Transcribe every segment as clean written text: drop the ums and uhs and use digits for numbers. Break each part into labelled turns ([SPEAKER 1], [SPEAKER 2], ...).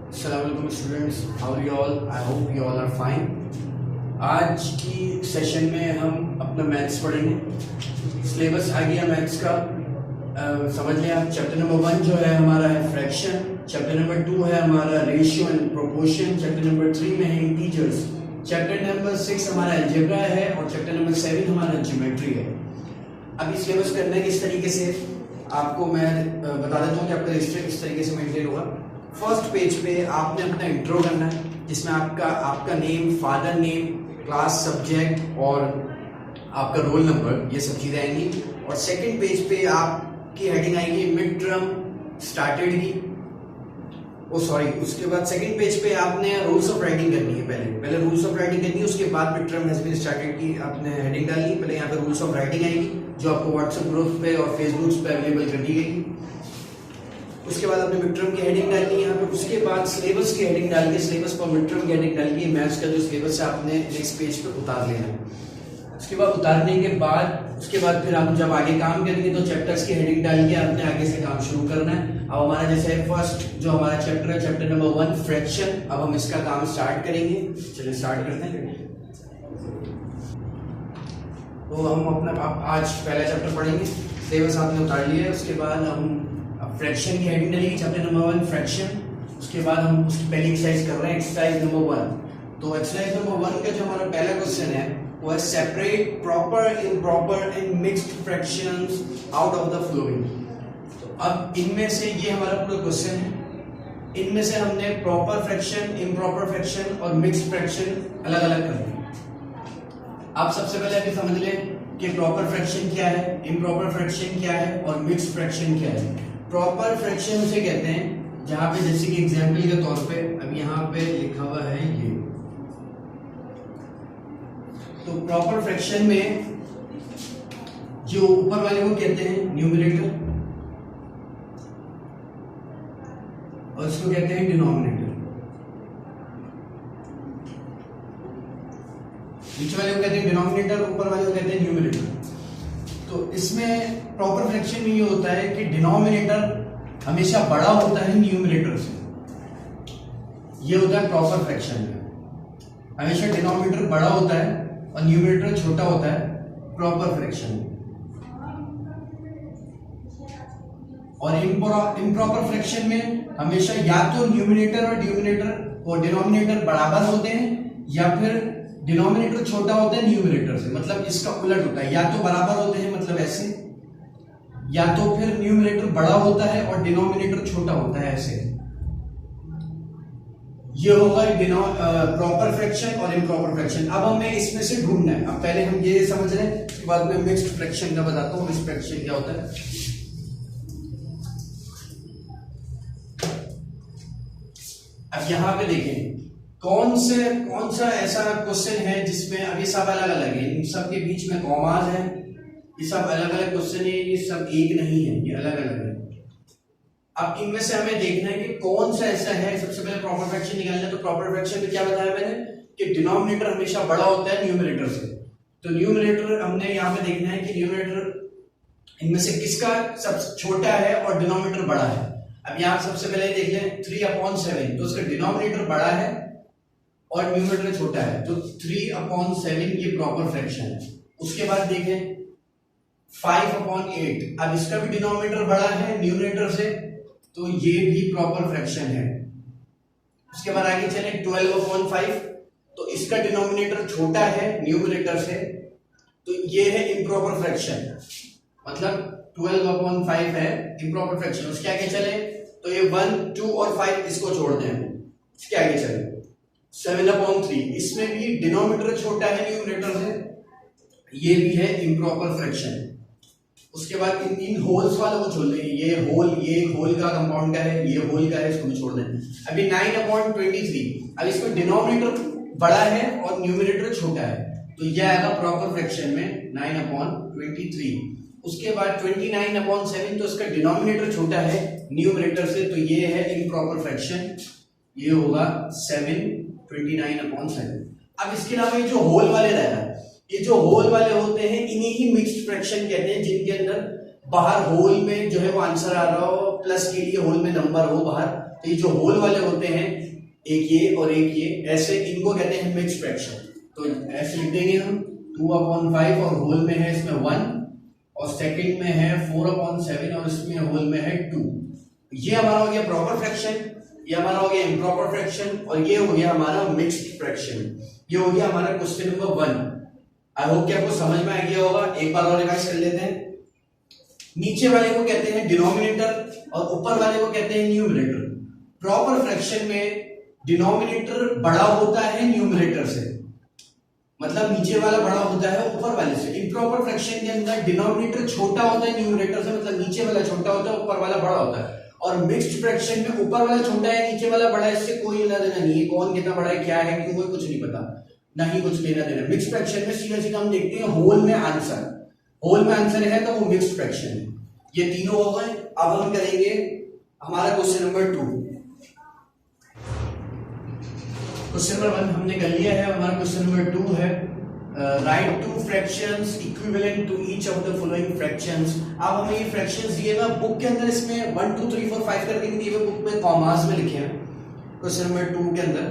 [SPEAKER 1] Assalamualaikum students, how are you all? I hope you all are fine. आज की session में हम अपना मैथ्स पढ़ेंगे। सिलेबस आ गया मैथ्स का, समझ लें आप। चैप्टर नंबर 1 जो है हमारा है फ्रैक्शन, चैप्टर नंबर 2 है हमारा ratio and proportion, chapter number 3 में है इंटीजर्स, चैप्टर नंबर 6 हमारा अलजेब्रा है और चैप्टर नंबर 7 हमारा ज्योमेट्री है। अभी सिलेबस करना है किस तरीके से आपको मैं बता देता हूँ कि आपका रजिस्टर किस तरीके से मेंटेन होगा। फर्स्ट पेज पे आपने अपना इंट्रो करना है, जिसमें आपका name, father name, class, subject और आपका रोल नंबर, ये सब चीज़ें आएंगी। और सेकंड पेज पे आपकी हेडिंग आएगी मिड टर्म स्टार्टेड की, उसके बाद सेकंड पेज पे आपने रूल्स ऑफ राइटिंग करनी है। पहले रूल्स ऑफ राइटिंग करनी है, उसके बाद mid term has been started की आपने हेडिंग डालनी है। पहले यहाँ पे रूल्स ऑफ राइटिंग आएगी जो आपको व्हाट्सएप ग्रुप पे और फेसबुक पे अवेलेबल कर दी गई। उसके बाद आपने मिड टर्म की हेडिंग डालनी है यहाँ पे। उसके बाद सिलेबस की हेडिंग डाल के, सिलेबस पर मिड टर्म की हेडिंग डाल के मैथ्स का जो सिलेबस है आपने नेक्स्ट पेज पे उतार लेना है। उसके बाद उतारने के बाद फिर आप जब आगे काम करेंगे तो चैप्टर्स की हेडिंग डाल के आपने आगे से काम शुरू करना है। अब हमारा जैसे फर्स्ट जो हमारा चैप्टर है, चैप्टर नंबर 1 फ्रैक्शन, अब हम इसका काम स्टार्ट करेंगे। चलिए स्टार्ट करते हैं। तो हम अपना आज पहला चैप्टर पढ़ेंगे, सिलेबस आपने उतार लिया है। उसके बाद हम फ्रैक्शन की हेडिंग डालेंगे, चैप्टर नंबर 1 फ्रैक्शन। उसके बाद हम उसकी पहली एक्सरसाइज कर रहे हैं, एक्सरसाइज नंबर 1। तो एक्सरसाइज नंबर 1 का जो हमारा पहला क्वेश्चन है वो है separate proper, improper and mixed fractions out of the flowing. तो अब इनमें से ये हमारा पूरा क्वेश्चन है, इनमें से हमने प्रॉपर फ्रैक्शन, इम्प्रॉपर फ्रैक्शन और मिक्स्ड फ्रैक्शन अलग अलग करने हैं। आप सबसे पहले अभी समझ लें कि प्रॉपर फ्रैक्शन क्या है, इम्प्रॉपर फ्रैक्शन क्या है और मिक्स्ड फ्रैक्शन क्या है। प्रॉपर फ्रैक्शन उसे कहते हैं जहां पे, जैसे कि एग्जांपल के तौर पे अब यहाँ पे लिखा हुआ है ये, तो प्रॉपर फ्रैक्शन में जो ऊपर वाले को कहते हैं न्यूमरेटर और इसको कहते हैं डिनोमिनेटर। नीचे वाले को कहते हैं डिनोमिनेटर, ऊपर वाले को कहते हैं न्यूमरेटर। तो इसमें प्रॉपर फ्रैक्शन में ये होता है कि डिनोमिनेटर हमेशा बड़ा होता है न्यूमरेटर से। ये होता है प्रॉपर फ्रैक्शन में, हमेशा डिनोमिनेटर बड़ा होता है और न्यूमरेटर छोटा होता है प्रॉपर फ्रैक्शन में। और इम्प्रॉपर फ्रैक्शन में हमेशा या तो न्यूमरेटर और डिनोमिनेटर बराबर होते हैं या फिर डिनोमिनेटर छोटा होता है न्यूमरेटर से, मतलब इसका उलट होता है। या तो बराबर होते हैं मतलब ऐसे, या तो फिर न्यूमरेटर बड़ा होता है और डिनोमिनेटर छोटा होता है ऐसे। ये होगा प्रॉपर फ्रैक्शन और इम्प्रॉपर फ्रैक्शन। अब हमें इसमें से ढूंढना है। अब पहले हम ये समझ रहे हैं, उसके बाद में मिक्स्ड फ्रैक्शन का बताता हूं। मिक्स्ड फ्रैक्शन क्या होता है, अब यहां पे देखें कौन सा ऐसा क्वेश्चन है जिसमें अभी सब अलग अलग है, इन सब के बीच में कॉमास है, ये सब अलग अलग क्वेश्चन है, ये सब एक नहीं है, ये अलग अलग है। अब इनमें से हमें देखना है कि कौन सा ऐसा है। सबसे पहले प्रॉपर फ्रैक्शन निकालना है। तो प्रॉपर फ्रैक्शन में क्या बताया मैंने कि डिनोमिनेटर हमेशा बड़ा होता है न्यूमरेटर से। तो न्यूमरेटर हमने यहाँ पे देखना है कि न्यूमरेटर इनमें से किसका सब छोटा है और डिनोमिनेटर बड़ा है। अब यहाँ सबसे पहले देख लें 3/7, तो उसका डिनोमिनेटर बड़ा है और न्यूमरेटर छोटा है, तो 3/7 ये प्रॉपर फ्रैक्शन है। उसके बाद देखें 5/8, अब इसका भी डिनोमिनेटर बड़ा है न्यूमरेटर से, तो ये भी प्रॉपर फ्रैक्शन है। उसके बाद आगे चले 12/5, तो इसका डिनोमिनेटर छोटा है न्यूमरेटर से, तो ये है इम्प्रॉपर फ्रैक्शन, मतलब 12/5 है इम्प्रॉपर फ्रैक्शन। उसके आगे चले तो ये 1, 2 और 5 इसको छोड़ दें। इसके आगे चले 7/3, इसमें भी डिनोमिनेटर छोटा है न्यूमरेटर से, ये भी है इम्प्रॉपर फ्रैक्शन। उसके बाद इन होल्स वालों को छोड़ दें, ये होल का कंपाउंड का है, ये होल का है, इसको भी छोड़ दें। अभी 9/23, अब इसमें डिनोमिनेटर बड़ा है और न्यूमरेटर छोटा है, तो यह आएगा प्रॉपर फ्रैक्शन में 9/23। उसके बाद 29/7, तो इसका डिनोमिनेटर छोटा है न्यूमरेटर से, तो ये है इम्प्रॉपर फ्रैक्शन, ये होगा 29/7। अब इसके अलावा ये जो होल वाले रह रहा है, ये जो होल वाले होते हैं इन्हीं ही मिक्स्ड फ्रैक्शन कहते हैं, जिनके अंदर बाहर होल में जो है वो आंसर आ रहा हो, प्लस के लिए होल में नंबर हो बाहर, तो ये जो होल वाले होते हैं, एक ये और एक ये, ऐसे इनको कहते हैं मिक्स्ड फ्रैक्शन। तो ऐसे लिख देंगे हम 2/5 और होल में है इसमें 1 और सेकंड में है 4/7 और इसमें होल में है 2। ये हमारा हो गया प्रॉपर फ्रैक्शन, ये हमारा हो गया इम्प्रॉपर फ्रैक्शन और ये हो गया हमारा मिक्स्ड फ्रैक्शन। ये हो गया हमारा क्वेश्चन नंबर 1। आई होप कि आपको समझ में आ गया होगा। एक बार और रिवाइज कर लेते हैं। नीचे वाले को कहते हैं डिनोमिनेटर और ऊपर वाले को कहते हैं न्यूमरेटर। प्रॉपर फ्रैक्शन में डिनोमिनेटर बड़ा होता है न्यूमरेटर से, मतलब नीचे वाला बड़ा होता है ऊपर वाले से। इम्प्रॉपर फ्रैक्शन के अंदर डिनोमिनेटर छोटा होता है न्यूमरेटर से, मतलब नीचे वाला छोटा होता है ऊपर वाला बड़ा होता है। और मिक्स्ड फ्रैक्शन में ऊपर वाला छोटा है नीचे वाला बड़ा है, इससे कोई लेना देना नहीं है, कौन कितना बड़ा है क्या है क्यों है कुछ नहीं पता, ना ही कुछ लेना देना। मिक्स्ड फ्रैक्शन में सीधा सीधा हम देखते हैं होल में आंसर, होल में आंसर है तो वो मिक्स्ड फ्रैक्शन है। ये तीनों हो गए। अब हम करेंगे हमारा क्वेश्चन नंबर 2। क्वेश्चन नंबर 1 हमने कर लिया है, हमारा क्वेश्चन नंबर 2 है write two fractions equivalent to each of the following fractions. अब हमें ये फ्रैक्शंस दिए ना, बुक के अंदर इसमें 1 2 3 4 5 करके नहीं दिए, बुक में कॉमास में लिखे हैं। क्वेश्चन नंबर 2 के अंदर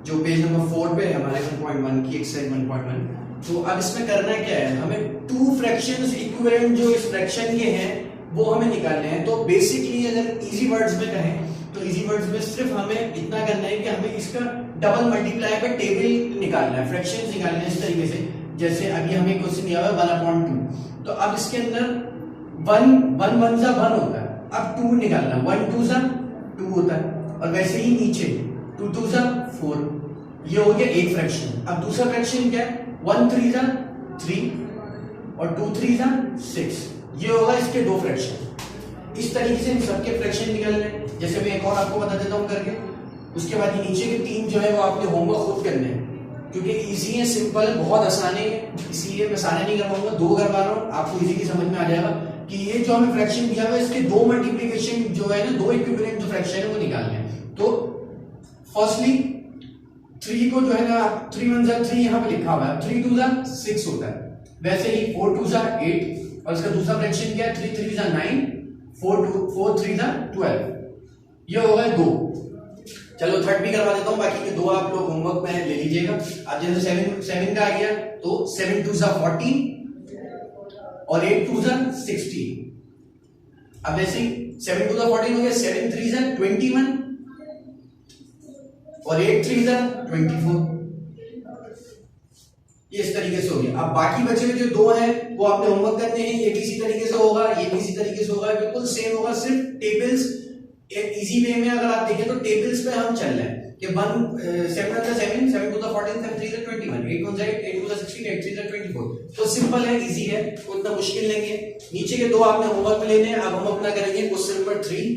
[SPEAKER 1] जो पेज नंबर 4 पे है हमारे 1.1 की एक्सरसाइज 1.1। तो अब इसमें करना क्या है, हमें टू फ्रैक्शंस इक्विवेलेंट जो इस फ्रैक्शन के हैं वो हमें निकालने हैं। तो बेसिकली अगर इजी वर्ड्स में कहें तो इजी वर्ड्स में सिर्फ हमें इतना करना है कि हमें इसका डबल मल्टीप्लाई पे टेबल निकालना है, फ्रैक्शंस निकालने हैं इस तरीके से। जैसे अभी हमें क्वेश्चन दिया हुआ है 1/2, तो अब इसके अंदर 1 1 जा 1 होता है, अब 2 निकालना, 1 2 जा 2 होता है। और वैसे ही नीचे 2 2 जा 4, ये हो गया एक फ्रैक्शन। अब दूसरा फ्रैक्शन क्या है, 1 3 जा 3 और 2 3 जा 6, ये होगा इसके दो फ्रैक्शन। इस तरीके से इन सबके फ्रैक्शन निकालने हैं। जैसे मैं एक और आपको बता देता हूं करके, उसके बाद ये नीचे के 3 जो है वो आपने होमवर्क खुद करने हैं, क्योंकि इजी है, सिंपल है, बहुत आसान है, इसलिए मैं सारे नहीं करवाऊंगा, 2 करवा रहा हूं, आपको इजीली समझ में आ जाएगा कि ये जो हमें फ्रैक्शन दिया हुआ है इसके 2 मल्टीप्लिकेशन जो है ना, 2 इक्विवेलेंट जो फ्रैक्शन है वो निकालने हैं। तो फर्स्टली 3 को जो है ना 3 1 जा 3 यहां पे लिखा हुआ है, 3 2 जा 6 होता है। वैसे ही 4 2 जा 8 और इसका दूसरा फ्रैक्शन क्या है, 3 3 जा 9 4 3 जा 12, ये होगा 2। चलो थर्ड भी करवा देता हूं, बाकी के 2 आप लोग होमवर्क में ले लीजिएगा। अब जैसे 7 का आ गया तो 7 2 जा 14 और 8 2 जा 16। अब जैसे 7 2 जा 14 हो गया, 7 3 जा 21 और 8 3 जा 24, ये इस तरीके से हो गया। अब बाकी बचे हुए जो 2 हैं वो आपने होमवर्क करने हैं, ये भी इसी तरीके से होगा, ये भी इसी तरीके से होगा, बिल्कुल सेम होगा, सिर्फ टेबल्स एक इजी वे में अगर आप देखें तो टेबल्स पे हम चल रहे हैं कि 7 1 जा 7 7 2 जा 14 7 3 जा 21 8 1 जा 8 8 2 जा 16 8 3 जा 24। तो सिंपल है, इजी है, उतना मुश्किल नहीं है। नीचे के 2 आपने होमवर्क में लेने हैं। अब हम अपना करेंगे क्वेश्चन नंबर 3।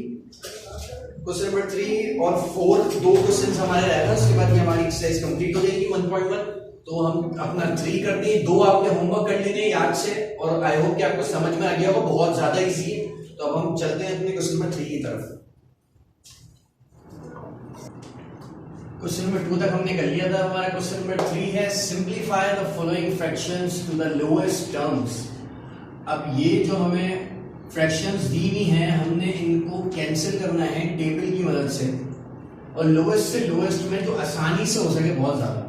[SPEAKER 1] क्वेश्चन नंबर 3 और 4 2 क्वेश्चंस हमारे रहेगा, उसके बाद ये हमारी एक्सरसाइज कंप्लीट हो जाएगी 1.1। तो हम अपना 3 करते हैं, 2 आपने होमवर्क कर लेने याद से, और आई होप कि आपको समझ में आ गया होगा, बहुत ज्यादा इजी है। तो अब हम चलते हैं अपने क्वेश्चन नंबर 3 की तरफ। क्वेश्चन नंबर 2 तक हमने कर लिया था। हमारा क्वेश्चन नंबर 3 है simplify the following fractions to the lowest terms. अब ये जो हमें फ्रैक्शंस दी हुई हैं हमने इनको कैंसिल करना है टेबल की मदद से, और लोएस्ट से लोएस्ट में जो आसानी से हो सके बहुत ज्यादा।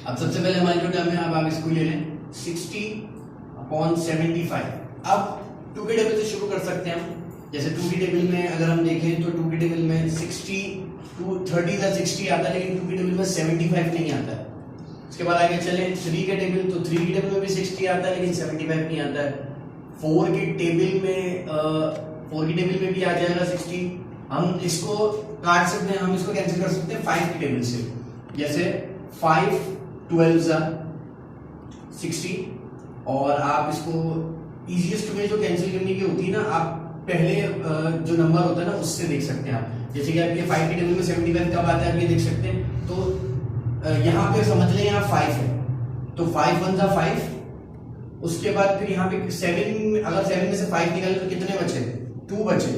[SPEAKER 1] अब सबसे पहले हमारी जो टर्म है, अब आप इसको ले लें 60/75। अब 2 के टेबल से शुरू कर सकते हैं हम। जैसे 2 की टेबल में अगर हम देखें तो 2 की टेबल में 60 2 30 या 60 आता है, लेकिन 2 की टेबल में 75 नहीं आता है। उसके बाद आगे चले 3 के टेबल, तो 3 की टेबल में भी 60 आता है, लेकिन 75 नहीं आता है। 4 की टेबल में भी आ जाएगा 60। हम इसको काट सकते हैं, हम इसको कैंसिल कर सकते हैं 5 की टेबल से। जैसे 5 12 जा 60, और आप इसको इजीएस्ट में जो कैंसिल करने की होती है ना, आप पहले जो नंबर होता है ना उससे देख सकते हैं आप। जैसे कि आप ये 5 की टेबल में 75 कब आता है आप ये देख सकते हैं। तो यहाँ पे समझ लें यहाँ 5 है, तो 5 1 जा 5। उसके बाद फिर यहाँ पे 7, अगर 7 में से 5 निकाले तो कितने बचे, 2 बचे,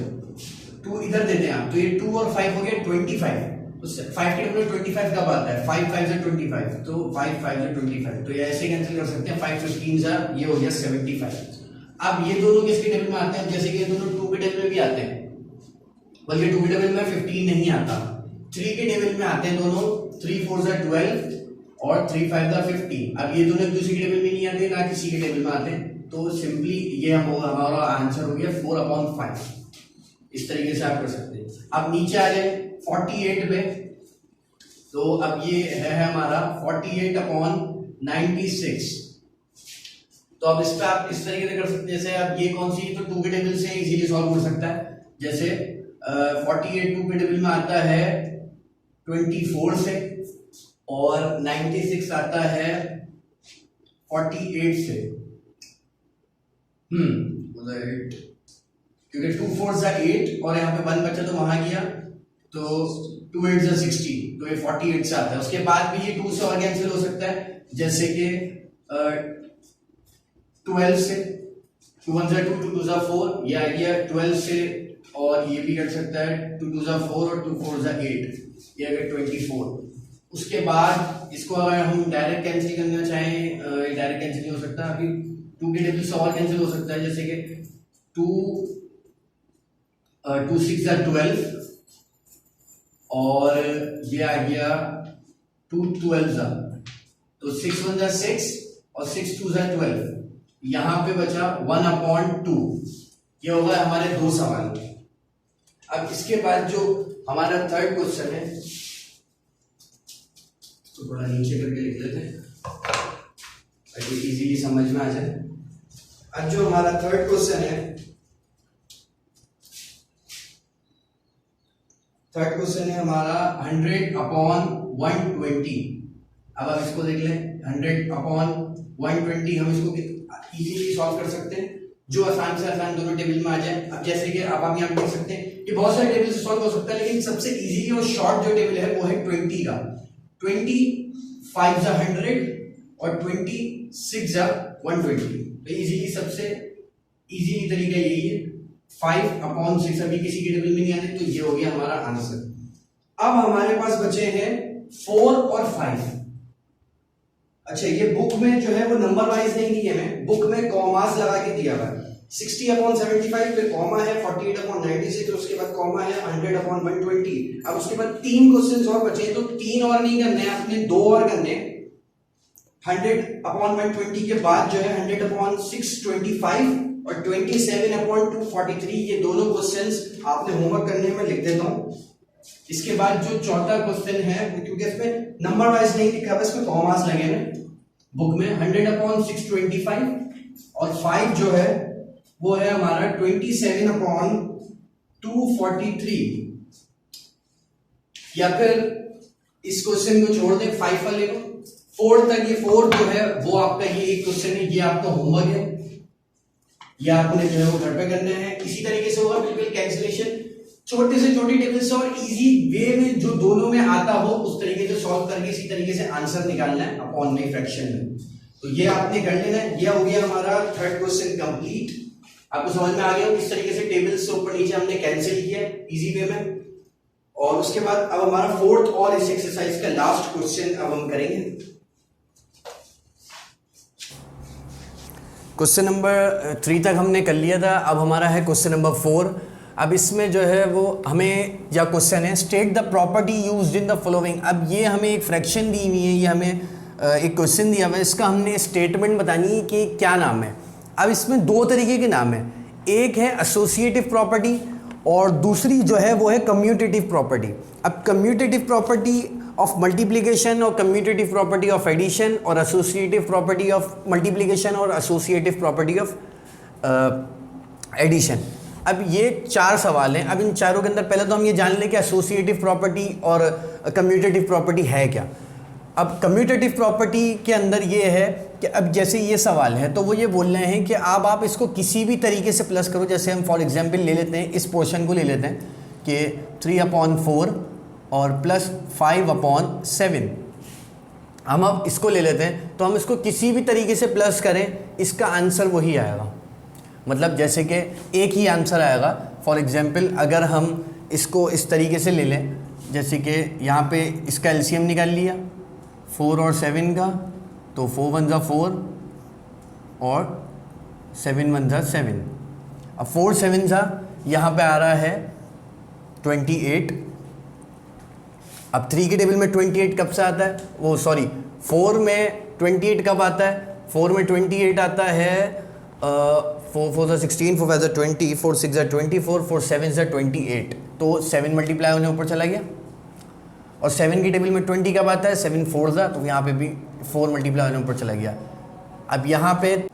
[SPEAKER 1] 2 इधर देते हैं आप, तो ये 2 और 5 हो गया 25। तो 5 के टेबल में 25 कब आता है, 5 5 जा 25, तो 5 5 जा 25, तो ये ऐसे कैंसिल कर सकते हैं। 5 15 जा, ये हो गया 75। अब ये दोनों किसके टेबल में आते हैं, जैसे कि ये दोनों 2 के टेबल में भी आते हैं, बल्कि 2 के टेबल में 15 नहीं आता, 3 के टेबल में आते हैं दोनों, 3 4 ज़ा 12 और 3 5 ज़ा 15। अब ये दोनों एक दूसरे के टेबल में नहीं आते, ना किसी के टेबल में आते हैं, तो सिंपली ये हमारा आंसर हो गया 4/5। इस तरीके से आप कर सकते हैं। अब नीचे आ जाए 48 पे, तो अब ये है हमारा 48/96। तो अब इस पे आप इस तरीके से कर सकते हैं, जैसे अब ये कौन सी, तो 2 के टेबल से इजीली सॉल्व हो सकता है। जैसे 48 2 के टेबल में आता है 24 से, और 96 आता है 48 से। क्योंकि 2 4 ज़ा 8 और यहाँ पे 1 बचा तो वहां गया, तो 2 8 ज़ा 16, तो ये 48 से आता है। उसके बाद भी ये 2 से और कैंसिल हो सकता है, जैसे कि 12 से, 2 1 ज़ा 2, 2 2 ज़ा 4, ये आ गया 12 से, और ये भी कर सकता है 2 2 ज़ा 4 और 2 4 ज़ा 8, ये आ गया 24। उसके बाद इसको अगर हम डायरेक्ट कैंसिल करना चाहें, डायरेक्ट कैंसिल नहीं हो सकता, अभी 2 के टेबल से और कैंसिल हो सकता है, जैसे कि 2 6 ज़ा 12, और ये आ गया 2 12 ज़ा, तो 6 1 ज़ा 6 और 6 2 ज़ा 12, यहां पे बचा 1/2। ये होगा हमारे 2 सवाल। अब इसके बाद जो हमारा थर्ड क्वेश्चन है, तो थोड़ा नीचे करके लिख लेते हैं ताकि इजीली समझ में आ जाए। अब जो हमारा थर्ड क्वेश्चन है, थर्ड क्वेश्चन है हमारा 100/120। अब आप इसको देख लें, 100/120 हम इसको इजीली सॉल्व कर सकते हैं, जो आसान से आसान दोनों टेबल में आ जाए। अब जैसे कि अब हम यहाँ देख सकते हैं कि बहुत सारे टेबल से सॉल्व हो सकता है, लेकिन सबसे इजी और शॉर्ट जो टेबल है वो है 20 का। 20 5 ज़ा 100 और 20 6 ज़ा 120। तो इजीली सबसे इजी तरीका यही है, 5/6। अभी किसी के टेबल में नहीं आते, तो ये हो गया हमारा आंसर। अब हमारे पास बचे हैं 4 और 5। अच्छा, ये बुक में जो है वो नंबर वाइज नहीं दिए हैं, बुक में कॉमास लगा के दिया हुआ है। 60/75 पे कॉमा है, 48/96, उसके बाद कॉमा है 100/120। अब उसके बाद 3 क्वेश्चंस और बचे, तो 3 और नहीं करने हैं आपने, 2 और करने हैं। 100/120 के बाद जो है 100/625 और 27/243, ये दोनों क्वेश्चंस आपने होमवर्क करने में लिख देता हूं। इसके बाद जो चौथा क्वेश्चन है, क्योंकि इसमें नंबर वाइज नहीं लिखा है, इसमें कॉमास लगे हैं बुक में, 100/625 और 5 जो है वो है हमारा 27/243। या फिर इस क्वेश्चन को छोड़ दें, 5 वाले को, 4 तक। ये 4 जो है वो आपका ये एक क्वेश्चन है, ये आपका होमवर्क है, ये आपने जो है वो घर पे करना है। इसी तरीके से होगा बिल्कुल कैंसिलेशन, छोटे से छोटी टेबल से और इजी वे में जो दोनों में आता हो उस तरीके से सॉल्व करके इसी तरीके से आंसर निकालना है अपॉन में फ्रैक्शन में। तो ये आपने कर लेना है। ये हो गया हमारा थर्ड क्वेश्चन कंप्लीट। आपको समझ में आ गया किस तरीके से टेबल से ऊपर नीचे हमने कैंसिल किया इजी वे में। और उसके बाद अब हमारा फोर्थ और इस एक्सरसाइज का लास्ट क्वेश्चन अब हम करेंगे।
[SPEAKER 2] क्वेश्चन नंबर 3 तक हमने कर लिया था, अब हमारा है क्वेश्चन नंबर 4। अब इसमें जो है वो हमें या क्वेश्चन है state the property used in the following. अब ये हमें एक फ्रैक्शन दी हुई है, ये हमें एक क्वेश्चन दिया हुआ है, इसका हमने स्टेटमेंट बतानी है कि क्या नाम है। अब इसमें 2 तरीके के नाम है, एक है एसोसिएटिव प्रॉपर्टी और दूसरी जो है वो है कम्यूटेटिव प्रॉपर्टी। अब कम्यूटेटिव प्रॉपर्टी ऑफ मल्टीप्लिकेशन और कम्यूटेटिव प्रॉपर्टी ऑफ एडिशन और एसोसिएटिव प्रॉपर्टी ऑफ मल्टीप्लिकेशन और एसोसिएटिव प्रॉपर्टी ऑफ एडिशन। अब ये 4 सवाल हैं। अब इन चारों के अंदर पहले तो हम ये जान लें कि एसोसिएटिव प्रॉपर्टी और कम्यूटेटिव प्रॉपर्टी है क्या। अब कम्यूटेटिव प्रॉपर्टी के अंदर ये है कि अब जैसे ये सवाल है तो वो ये बोल रहे हैं कि अब आप इसको किसी भी तरीके से प्लस करो। जैसे हम फॉर एग्जांपल ले लेते हैं, इस पोर्शन को ले लेते हैं कि 3/4 और प्लस 5/7। हम अब इसको ले लेते हैं, तो हम इसको किसी भी तरीके से प्लस करें इसका आंसर वही आएगा। मतलब जैसे कि एक ही आंसर आएगा। फॉर एग्जांपल अगर हम इसको इस तरीके से ले लें, जैसे कि यहाँ पे इसका एलसीएम निकाल लिया 4 और 7 का, तो 4 1 ज़ा 4 और 7 1 ज़ा 7। अब 4 7 ज़ा यहाँ पे आ रहा है 28। अब 3 के टेबल में 28 कब से आता है, वो सॉरी 4 में 28 कब आता है, 4 में 28 आता है 4 4 ज़ा 16, 4 5 ज़ा 20, 4 6 ज़ा 24, 4 7 ज़ा 28, तो 7 मल्टीप्लाई होने ऊपर चला गया। और 7 की टेबल में 20 कब आता है, 7 4 ज़ा, तो यहाँ पे भी 4 मल्टीप्लाई होने ऊपर चला गया। अब यहाँ पे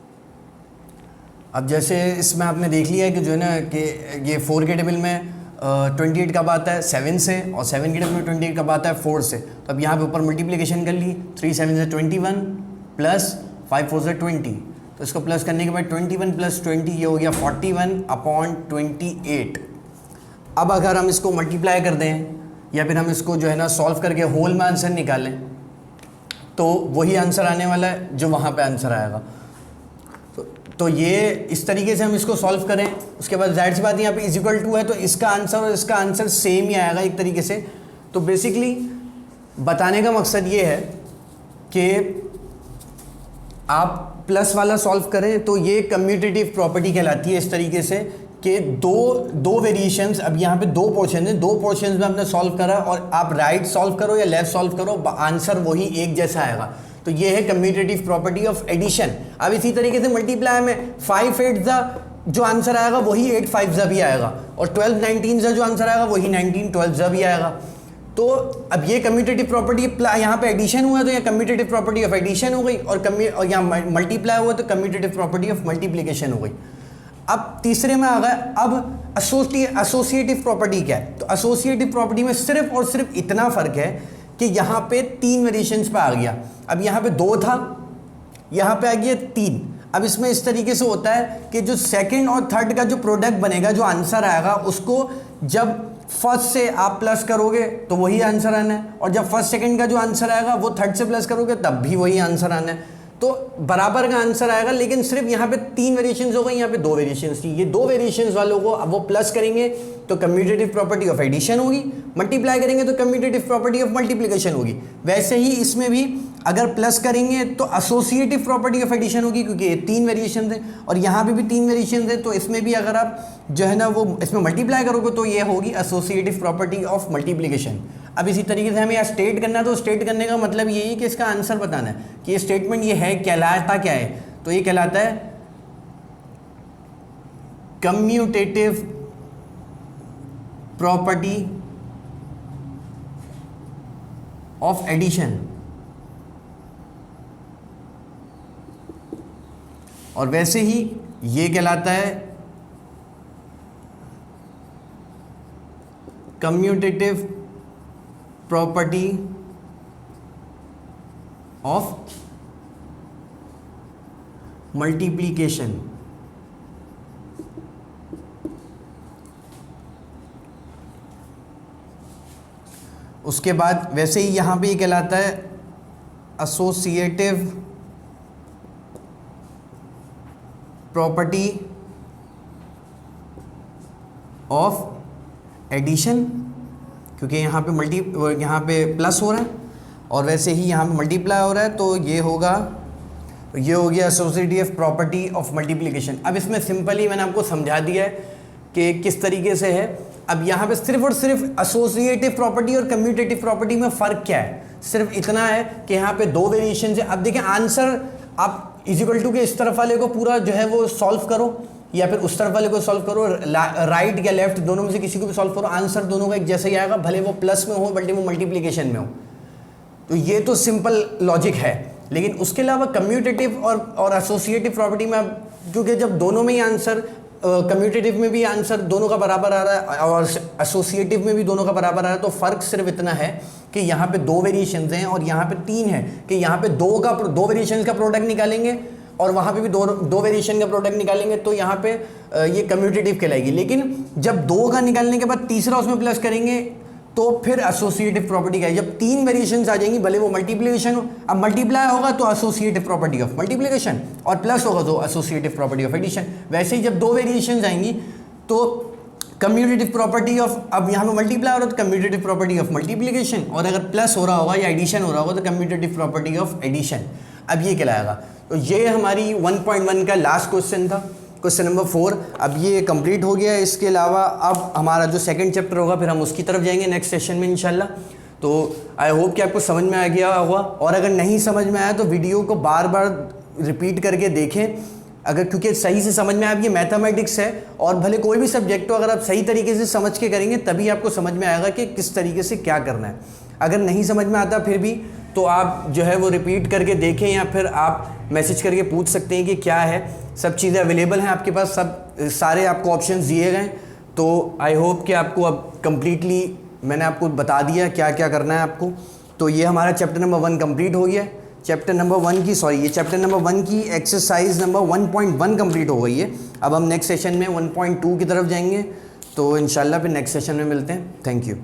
[SPEAKER 2] अब जैसे इसमें आपने देख लिया है कि जो है ना कि ये 4 के टेबल में 28 कब आता है 7 से, और 7 के टेबल में 28 कब आता है 4 से। तो अब यहाँ पे ऊपर मल्टीप्लिकेशन कर ली, 3 7 से 21 प्लस 5 4 से 20, तो इसको प्लस करने के बाद 21 प्लस 20 ये हो गया 41/28। अब अगर हम इसको मल्टीप्लाई कर दें या फिर हम इसको जो है ना सॉल्व करके होल में आंसर निकालें तो वही आंसर आने वाला है जो वहाँ पे आंसर आएगा। तो ये इस तरीके से हम इसको सॉल्व करें। उसके बाद जाहिर सी बात यहाँ पे इज इक्वल टू है तो इसका आंसर और इसका आंसर सेम ही आएगा एक तरीके से। तो बेसिकली बताने का मकसद ये है कि आप प्लस वाला सॉल्व करें तो ये कम्यूटेटिव प्रॉपर्टी कहलाती है इस तरीके से कि दो वेरिएशंस, अब यहाँ पे 2 पोर्शन हैं, 2 पोर्शंस में आपने सॉल्व करा और आप राइट सॉल्व करो या लेफ्ट सॉल्व करो आंसर वही एक जैसा आएगा। तो ये है कम्यूटेटिव प्रॉपर्टी ऑफ एडिशन। अब इसी तरीके से मल्टीप्लाई में 5 8 ज़ा जो आंसर आएगा वही 8 5 ज़ा भी आएगा, और 12 19 ज़ा जो आंसर आएगा वही 19 12 ज़ा भी आएगा। तो अब ये कम्यूटेटिव प्रॉपर्टी यहाँ पे एडिशन हुआ तो ये कम्यूटेटिव प्रॉपर्टी ऑफ एडिशन हो गई, और यहाँ मल्टीप्लाई हुआ तो कम्यूटेटिव प्रॉपर्टी ऑफ मल्टीप्लिकेशन हो गई। अब तीसरे में आ गया, अब एसोसिएटिव प्रॉपर्टी क्या है। तो एसोसिएटिव प्रॉपर्टी में सिर्फ और सिर्फ इतना फ़र्क है कि यहाँ पे 3 वेरिएशंस पे आ गया। अब यहाँ पे 2 था, यहाँ पे आ गया 3। अब इसमें इस तरीके से होता है कि जो सेकंड और थर्ड का जो प्रोडक्ट बनेगा, जो आंसर आएगा, उसको जब फर्स्ट से आप प्लस करोगे तो वही आंसर आना है, और जब फर्स्ट सेकंड का जो आंसर आएगा वो थर्ड से प्लस करोगे तब भी वही आंसर आना है। तो बराबर का आंसर आएगा, लेकिन सिर्फ यहाँ पे 3 वेरिएशंस हो गई, यहाँ पे 2 वेरिएशंस थी। ये 2 वेरिएशंस वालों को अब वो प्लस करेंगे तो कम्यूटेटिव प्रॉपर्टी ऑफ एडिशन होगी, मल्टीप्लाई करेंगे तो कम्यूटेटिव प्रॉपर्टी ऑफ मल्टीप्लिकेशन होगी। वैसे ही इसमें भी अगर प्लस करेंगे तो एसोसिएटिव प्रॉपर्टी ऑफ एडिशन होगी, क्योंकि ये 3 वेरिएशंस हैं और यहाँ पे भी 3 वेरिएशंस हैं। तो इसमें भी अगर आप जो है ना वो इसमें मल्टीप्लाई करोगे तो ये होगी एसोसिएटिव प्रॉपर्टी ऑफ मल्टीप्लिकेशन। अब इसी तरीके से हमें यहाँ स्टेट करना है, तो स्टेट करने का मतलब यही है कि इसका आंसर बताना है कि ये स्टेटमेंट ये है, कहलाता क्या है। तो ये कहलाता है कम्यूटेटिव प्रॉपर्टी ऑफ एडिशन, और वैसे ही ये कहलाता है कम्यूटेटिव प्रॉपर्टी ऑफ मल्टीप्लिकेशन। उसके बाद वैसे ही यहाँ पे ये कहलाता है एसोसिएटिव प्रॉपर्टी ऑफ एडिशन, क्योंकि यहाँ पे प्लस हो रहा है और वैसे ही यहाँ पे मल्टीप्लाई हो रहा है, तो ये हो गया एसोसिएटिव प्रॉपर्टी ऑफ मल्टीप्लिकेशन। अब इसमें सिंपली मैंने आपको समझा दिया है कि किस तरीके से है। अब यहाँ पे सिर्फ और सिर्फ एसोसिएटिव प्रॉपर्टी और कम्यूटेटिव प्रॉपर्टी में फ़र्क क्या है, सिर्फ इतना है कि यहाँ पे 2 वेरिएशन है। अब देखिए आंसर आप इक्वल टू के इस तरफ वाले को पूरा जो है वो सॉल्व करो या फिर उस तरफ वाले को सॉल्व करो, राइट या लेफ्ट दोनों में से किसी को भी सॉल्व करो, आंसर दोनों का एक जैसा ही आएगा, भले वो प्लस में हो भले वो मल्टीप्लिकेशन में हो। तो ये तो सिंपल लॉजिक है। लेकिन उसके अलावा कम्यूटेटिव और एसोसिएटिव प्रॉपर्टी में क्योंकि जब दोनों में ही आंसर कम्यूटेटिव में भी आंसर दोनों का बराबर आ रहा है और एसोसिएटिव में भी दोनों का बराबर आ रहा है, तो फ़र्क सिर्फ इतना है कि यहाँ पे 2 वेरिएशंस हैं और यहाँ पे 3 है कि यहाँ पे 2 वेरिएशंस का प्रोडक्ट निकालेंगे और वहाँ पे भी दो वेरिएशन का प्रोडक्ट निकालेंगे, तो यहाँ पे ये कम्यूटेटिव कहलाएगी। लेकिन जब 2 का निकालने के बाद तीसरा उसमें प्लस करेंगे तो फिर एसोसिएटिव प्रॉपर्टी का है। जब 3 वेरिएशंस आ जाएंगी भले वो मल्टीप्लिकेशन हो, अब मल्टीप्लाई होगा तो एसोसिएटिव प्रॉपर्टी ऑफ मल्टीप्लिकेशन और प्लस होगा तो एसोसिएटिव प्रॉपर्टी ऑफ एडिशन। वैसे ही जब 2 वेरिएशंस आएंगी तो कम्यूटेटिव प्रॉपर्टी ऑफ, अब यहाँ पे मल्टीप्लाई हो रहा है तो कम्यूटेटिव प्रॉपर्टी ऑफ मल्टीप्लिकेशन, और अगर प्लस हो रहा होगा या एडिशन हो रहा होगा तो कम्यूटेटिव प्रॉपर्टी ऑफ एडिशन। अब ये कहलाएगा। तो ये हमारी 1.1 का लास्ट क्वेश्चन था। क्वेश्चन नंबर 4 अब ये कंप्लीट हो गया। इसके अलावा अब हमारा जो सेकंड चैप्टर होगा फिर हम उसकी तरफ जाएंगे नेक्स्ट सेशन में इंशाल्लाह। तो आई होप कि आपको समझ में आ गया होगा, और अगर नहीं समझ में आया तो वीडियो को बार बार रिपीट करके देखें, अगर क्योंकि सही से समझ में आए। अब ये मैथमेटिक्स है और भले कोई भी सब्जेक्ट हो, अगर आप सही तरीके से समझ के करेंगे तभी आपको समझ में आएगा कि किस तरीके से क्या करना है। अगर नहीं समझ में आता फिर भी तो आप जो है वो रिपीट करके देखें, या फिर आप मैसेज करके पूछ सकते हैं कि क्या है। सब चीज़ें अवेलेबल हैं आपके पास, सब सारे आपको ऑप्शंस दिए गए। तो आई होप कि आपको अब कम्प्लीटली मैंने आपको बता दिया क्या क्या करना है आपको। तो ये हमारा चैप्टर नंबर 1 कंप्लीट हो गया। चैप्टर नंबर 1 की ये चैप्टर नंबर 1 की एक्सरसाइज नंबर 1.1 कंप्लीट हो गई है। अब हम नेक्स्ट सेशन में 1.2 की तरफ जाएंगे। तो इंशाल्लाह फिर नेक्स्ट सेशन में मिलते हैं। Thank you.